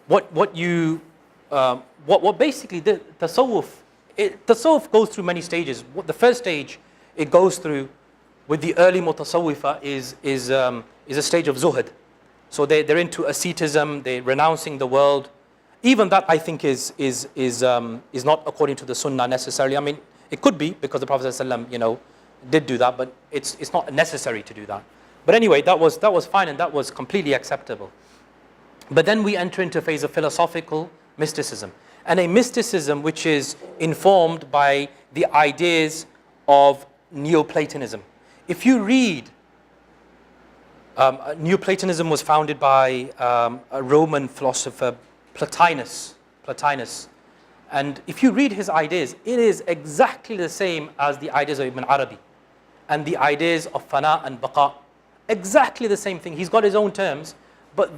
what basically the tasawwuf goes through many stages. The first stage it goes through with the early mutasawwifa is a stage of zuhud. So they're into asceticism, they're renouncing the world. Even that, I think, is not according to the sunnah necessarily. I mean, it could be because the Prophet ﷺ, did do that, but it's not necessary to do that. But anyway, that was fine and that was completely acceptable. But then we enter into a phase of philosophical mysticism, and a mysticism which is informed by the ideas of Neoplatonism. If you read, Neoplatonism was founded by a Roman philosopher, Plotinus. And if you read his ideas, it is exactly the same as the ideas of Ibn Arabi and the ideas of fana and baqa. Exactly the same thing. He's got his own terms, but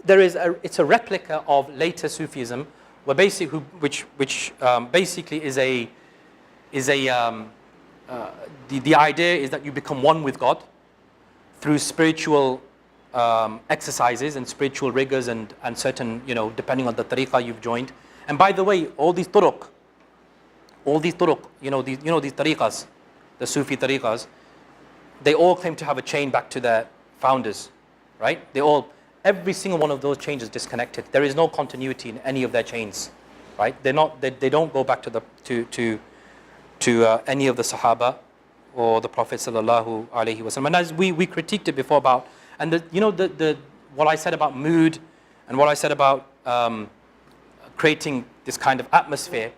it's a replica of later Sufism, where which basically is the idea is that you become one with God through spiritual exercises and spiritual rigors and certain, depending on the tariqah you've joined. And by the way, all these turuq, these tariqahs, the Sufi tariqahs, they all claim to have a chain back to their founders, right? Every single one of those chains is disconnected. There is no continuity in any of their chains, right? They don't go back to any of the Sahaba or the Prophet sallallahu alaihi wasallam. And as we critiqued it before about, and what I said about mood and what I said about creating this kind of atmosphere,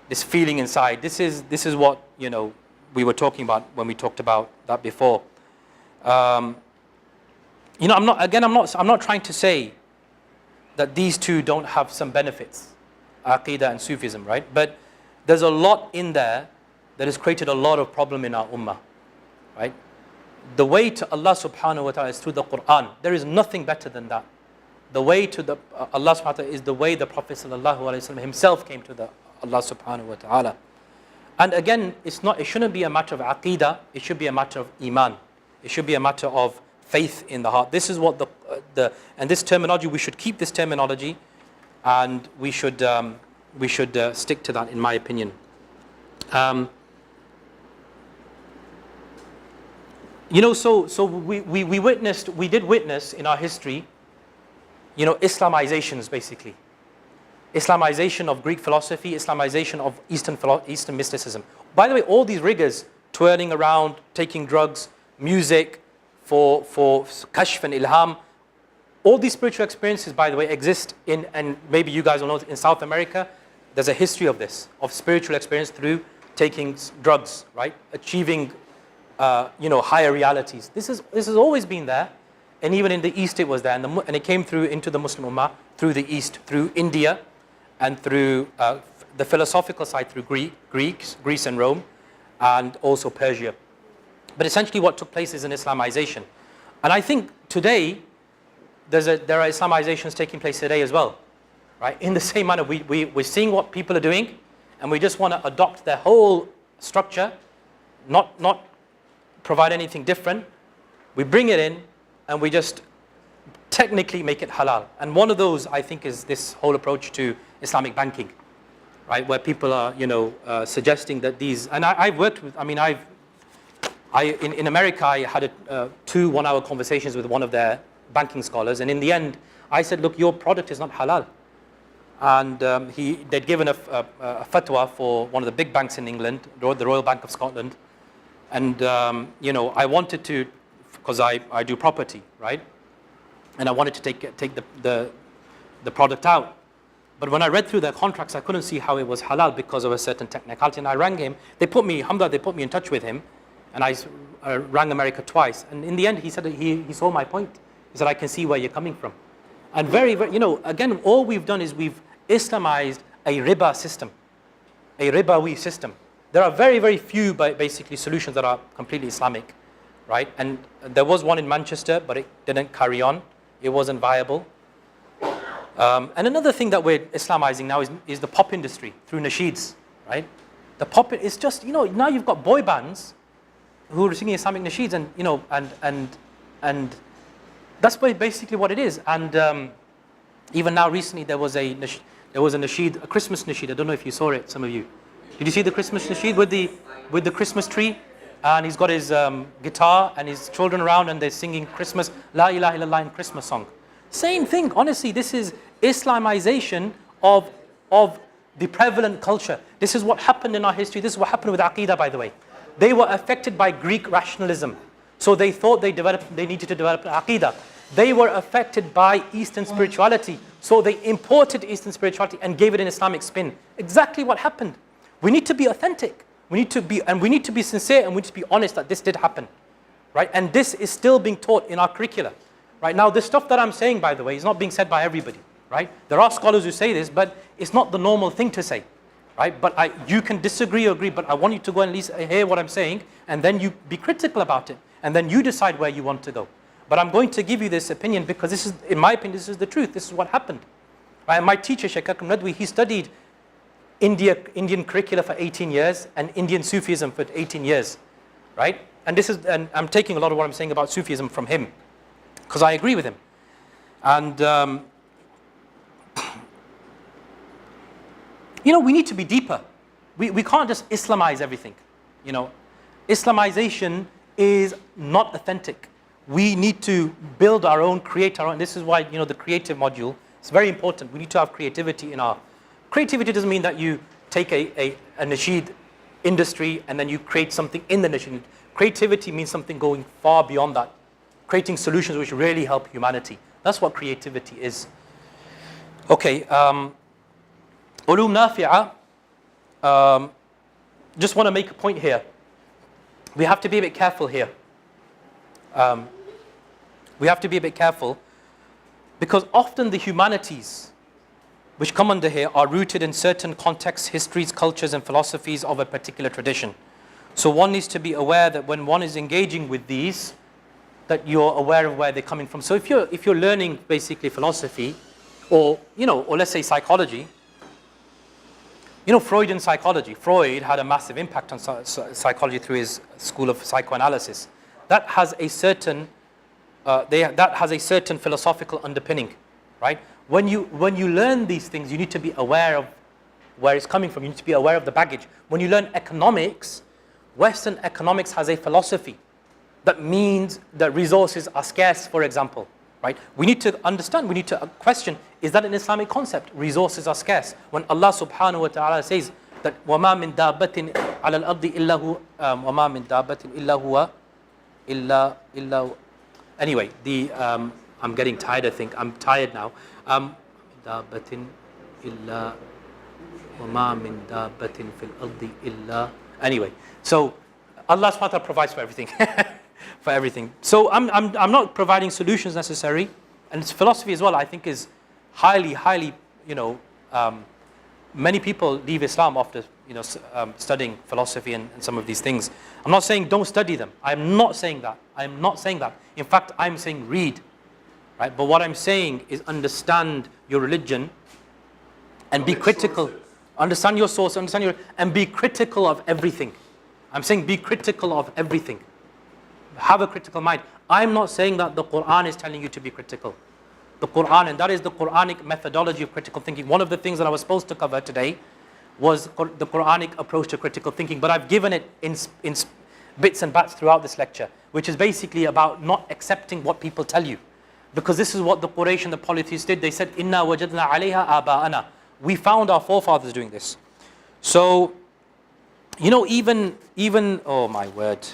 this feeling inside. This is what we were talking about when we talked about that before. I'm not trying to say that these two don't have some benefits, Aqidah and Sufism, right? But there's a lot in there that has created a lot of problem in our ummah, right? The way to Allah subhanahu wa ta'ala is through the Quran. There is nothing better than that. The way to Allah subhanahu wa ta'ala is the way the Prophet sallallahu alaihi wasallam himself came to Allah subhanahu wa ta'ala. And again, it shouldn't be a matter of aqidah, it should be a matter of iman. It should be a matter of faith in the heart. This is what and this terminology, we should keep this terminology, and we should stick to that, in my opinion. So we did witness in our history, Islamizations basically. Islamization of Greek philosophy, Islamization of Eastern mysticism. By the way, all these rigors, twirling around, taking drugs, music, for kashf and ilham, all these spiritual experiences, by the way, exist and maybe you guys will know, in South America, there's a history of this, of spiritual experience through taking drugs, right? Achieving, higher realities. This has always been there, and even in the East it was there, and it came through into the Muslim Ummah through the East, through India, and through the philosophical side through Greece and Rome, and also Persia. But essentially what took place is an Islamization. And I think today, there are Islamizations taking place today as well, right? In the same manner, we're seeing what people are doing, and we just want to adopt their whole structure, not provide anything different. We bring it in, and we just technically make it halal. And one of those, I think, is this whole approach to Islamic banking, right? Where people are, suggesting that these, and I've worked with, in America, I had 2 one-hour conversations with one of their banking scholars, and in the end, I said, look, your product is not halal. And they'd given a fatwa for one of the big banks in England, the Royal Bank of Scotland, and I wanted to, because I do property, right? And I wanted to take the product out. But when I read through their contracts, I couldn't see how it was halal because of a certain technicality. And I rang him. They put me in touch with him, and I rang America twice. And in the end, he said he saw my point. He said, I can see where you're coming from. And very, very, again, all we've done is we've Islamized a riba system, a ribawi system. There are very, very few, basically, solutions that are completely Islamic, right? And there was one in Manchester, but it didn't carry on. It wasn't viable. And another thing that we're Islamizing now is the pop industry through nasheeds, right? The pop is just, now you've got boy bands who are singing Islamic nasheeds, and that's basically what it is. And Even now, recently, there was a nasheed, a Christmas nasheed. I don't know if you saw it, some of you. Did you see the Christmas nasheed with the Christmas tree? And he's got his guitar and his children around and they're singing Christmas, La ilaha illallah in Christmas song. Same thing, honestly, this is Islamization of the prevalent culture. This is what happened in our history. This is what happened with Aqidah, by the way. They were affected by Greek rationalism. So they thought they needed to develop an Aqidah. They were affected by Eastern spirituality. So they imported Eastern spirituality and gave it an Islamic spin. Exactly what happened. We need to be authentic. We need to be sincere, and we need to be honest that this did happen. Right? And this is still being taught in our curricula. Right? Now, this stuff that I'm saying, by the way, is not being said by everybody. Right? There are scholars who say this, but it's not the normal thing to say. Right? But you can disagree or agree, but I want you to go and at least hear what I'm saying, and then you be critical about it, and then you decide where you want to go. But I'm going to give you this opinion because this is, in my opinion, this is the truth. This is what happened. Right? My teacher, Sheikh Akram Nadwi, he studied Indian curricula for 18 years and Indian Sufism for 18 years. Right? And I'm taking a lot of what I'm saying about Sufism from him because I agree with him. And we need to be deeper. We can't just Islamize everything. Islamization is not authentic. We need to build our own, create our own. This is why, the creative module is very important. We need to have creativity in our... Creativity doesn't mean that you take a nasheed industry and then you create something in the nasheed. Creativity means something going far beyond that. Creating solutions which really help humanity. That's what creativity is. Okay, Ulum Nafi'ah, just want to make a point here. We have to be a bit careful here. We have to be a bit careful because often the humanities which come under here are rooted in certain contexts, histories, cultures and philosophies of a particular tradition. So one needs to be aware that when one is engaging with these, that you're aware of where they're coming from. So if you're learning basically philosophy or let's say psychology, Freudian psychology. Freud had a massive impact on psychology through his school of psychoanalysis. That has a certain philosophical underpinning, right? When you learn these things, you need to be aware of where it's coming from. You need to be aware of the baggage. When you learn economics, Western economics has a philosophy that means that resources are scarce, for example, right? We need to understand, we need to question, is that an Islamic concept? Resources are scarce. When Allah subhanahu wa ta'ala says that وَمَا مِن دَابَّةٍ عَلَى الْأَرْضِ إِلَّا هُوَ وَمَا مِن دَابَّةٍ إِلَّا هُوَ إِلَّا Anyway, I'm getting tired, I think. I'm tired now. دَابَّةٍ إِلَّا وَمَا مِن دَابَّةٍ فِي الْأَرْضِ إِلَّا Anyway, so Allah subhanahu wa ta'ala provides for everything. For everything. So I'm not providing solutions necessarily, and it's philosophy as well. I think is highly, many people leave Islam after studying philosophy and some of these things. I'm not saying don't study them. I'm not saying that. I'm not saying that. In fact, I'm saying read, right? But what I'm saying is understand your religion and be critical. Understand your source. And be critical of everything. I'm saying be critical of everything. Have a critical mind. I'm not saying that the Quran is telling you to be critical. The Quran, and that is the Quranic methodology of critical thinking. One of the things that I was supposed to cover today was the Quranic approach to critical thinking, but I've given it in bits and bats throughout this lecture, which is basically about not accepting what people tell you. Because this is what the Quraysh and the polytheists did. They said, Inna wajadna alayha aba'ana. We found our forefathers doing this. So, even, oh my word.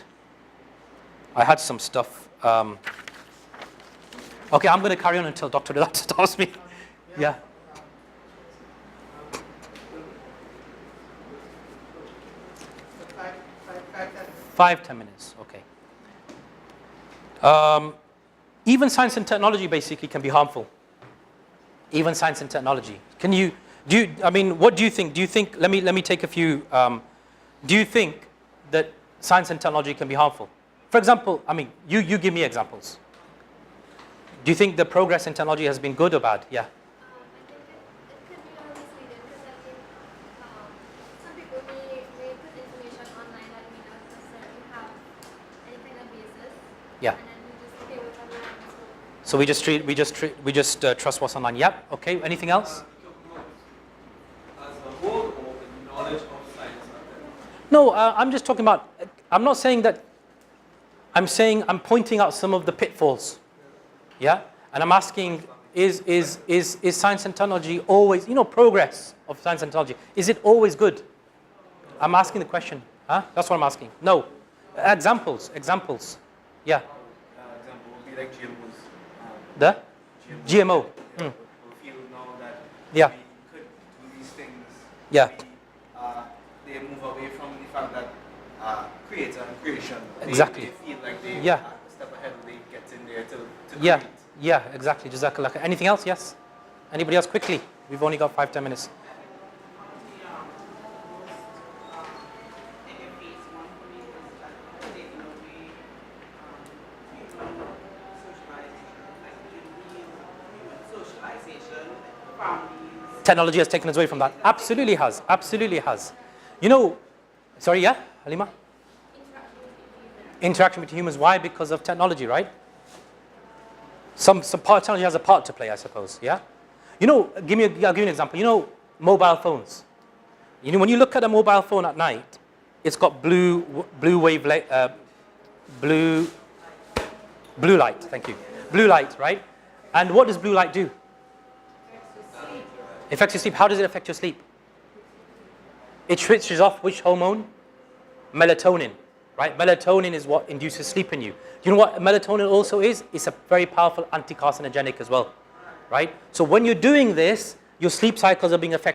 I had some stuff. Okay, I'm going to carry on until Dr. Rilata stops me. Yeah. 5-10 minutes. Okay. Even science and technology basically can be harmful. Even science and technology. What do you think? Do you think? Let me take a few. Do you think that science and technology can be harmful? For example, you give me examples. Do you think the progress in technology has been good or bad? Yeah. I think it could be misleading because some people may put information online that may not necessarily have any kind of basis. Yeah. And then we just okay with everyone. So we just trust what's online. Yep. Okay. Anything else? As a whole, or the knowledge of science and technology? No, I'm just talking about. I'm not saying that. I'm saying I'm pointing out some of the pitfalls. Yeah. And I'm asking, is science and technology always, progress of science and technology, is it always good? I'm asking the question. Huh? That's what I'm asking. No. Examples. Yeah. Example would be like GMOs. The GMO. Yeah, people feel now that Yeah. we could do these things. Yeah. They move away from the fact that creator and creation. Exactly. They feel like they Yeah. a step ahead when they get in there to Yeah. create. Yeah. Exactly. Jazakallah. Anything else? Yes. Anybody else? Quickly. We've only got 5-10 minutes. Technology has taken us away from that. Absolutely has. Absolutely has. Sorry, yeah, Halima? Interaction between humans. Why? Because of technology, right? Some part technology has a part to play, I suppose. Yeah. I'll give you an example. Mobile phones. When you look at a mobile phone at night, it's got blue light. Thank you. Blue light, right? And what does blue light do? Affects your sleep. How does it affect your sleep? It switches off which hormone? Melatonin, right? Melatonin is what induces sleep in you. Do you know what melatonin also is? It's a very powerful anti-carcinogenic as well, right? So when you're doing this, your sleep cycles are being affected.